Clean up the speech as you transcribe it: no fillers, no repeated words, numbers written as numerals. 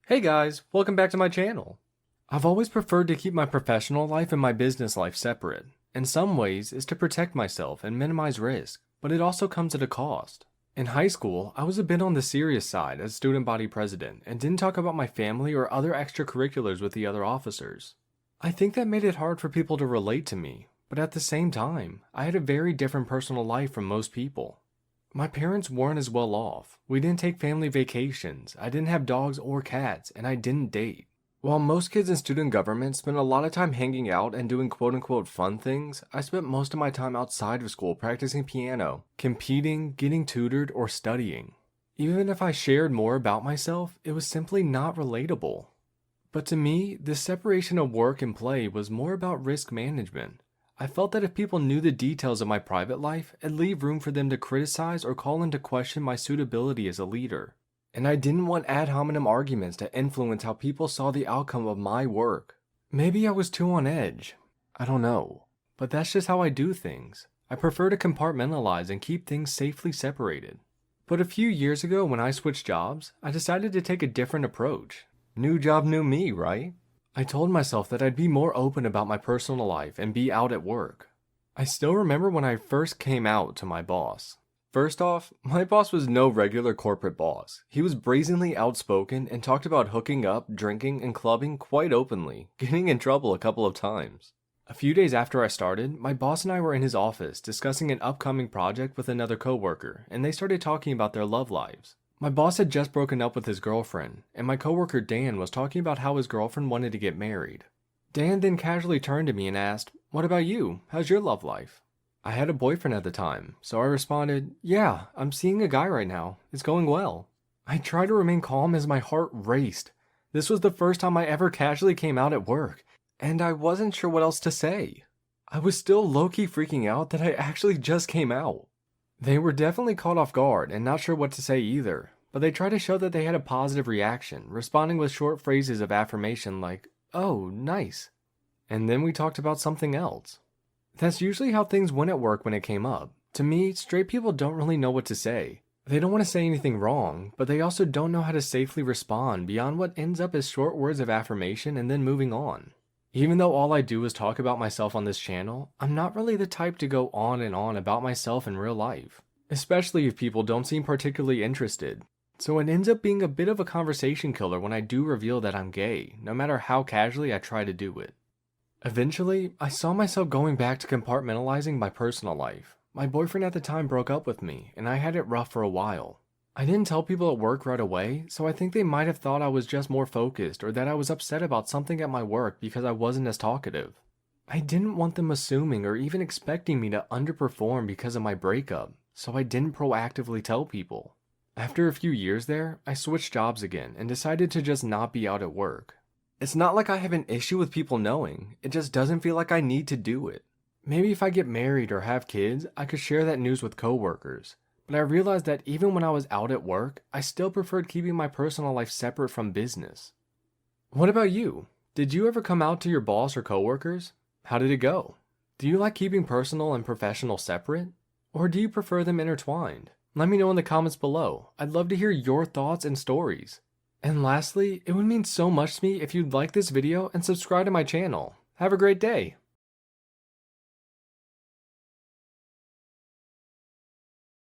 Hey guys, welcome back to my channel. I've always preferred to keep my professional life and my business life separate. In some ways, is to protect myself and minimize risk, but it also comes at a cost. In high school, I was a bit on the serious side as student body president and didn't talk about my family or other extracurriculars with the other officers. I think that made it hard for people to relate to me, but at the same time, I had a very different personal life from most people. My parents weren't as well off. We didn't take family vacations, I didn't have dogs or cats, and I didn't date. While most kids in student government spend a lot of time hanging out and doing quote unquote fun things, I spent most of my time outside of school practicing piano, competing, getting tutored, or studying. Even if I shared more about myself, it was simply not relatable. But to me, this separation of work and play was more about risk management. I felt that if people knew the details of my private life, it'd leave room for them to criticize or call into question my suitability as a leader. And I didn't want ad hominem arguments to influence how people saw the outcome of my work. Maybe I was too on edge. I don't know. But that's just how I do things. I prefer to compartmentalize and keep things safely separated. But a few years ago when I switched jobs, I decided to take a different approach. New job, new me, right? I told myself that I'd be more open about my personal life and be out at work. I still remember when I first came out to my boss. First off, my boss was no regular corporate boss. He was brazenly outspoken and talked about hooking up, drinking, and clubbing quite openly, getting in trouble a couple of times. A few days after I started, my boss and I were in his office discussing an upcoming project with another coworker, and they started talking about their love lives. My boss had just broken up with his girlfriend, and my coworker Dan was talking about how his girlfriend wanted to get married. Dan then casually turned to me and asked, "What about you? How's your love life?" I had a boyfriend at the time, so I responded, "Yeah, I'm seeing a guy right now. It's going well." I tried to remain calm as my heart raced. This was the first time I ever casually came out at work, and I wasn't sure what else to say. I was still low-key freaking out that I actually just came out. They were definitely caught off guard and not sure what to say either, but they tried to show that they had a positive reaction, responding with short phrases of affirmation like, "Oh, nice." And then we talked about something else. That's usually how things went at work when it came up. To me, straight people don't really know what to say. They don't want to say anything wrong, but they also don't know how to safely respond beyond what ends up as short words of affirmation and then moving on. Even though all I do is talk about myself on this channel, I'm not really the type to go on and on about myself in real life, especially if people don't seem particularly interested. So it ends up being a bit of a conversation killer when I do reveal that I'm gay, no matter how casually I try to do it. Eventually, I saw myself going back to compartmentalizing my personal life. My boyfriend at the time broke up with me, and I had it rough for a while. I didn't tell people at work right away, so I think they might have thought I was just more focused or that I was upset about something at my work because I wasn't as talkative. I didn't want them assuming or even expecting me to underperform because of my breakup, so I didn't proactively tell people. After a few years there, I switched jobs again and decided to just not be out at work. It's not like I have an issue with people knowing, it just doesn't feel like I need to do it. Maybe if I get married or have kids, I could share that news with coworkers. But I realized that even when I was out at work, I still preferred keeping my personal life separate from business. What about you? Did you ever come out to your boss or coworkers? How did it go? Do you like keeping personal and professional separate? Or do you prefer them intertwined? Let me know in the comments below. I'd love to hear your thoughts and stories. And lastly, it would mean so much to me if you'd like this video and subscribe to my channel. Have a great day!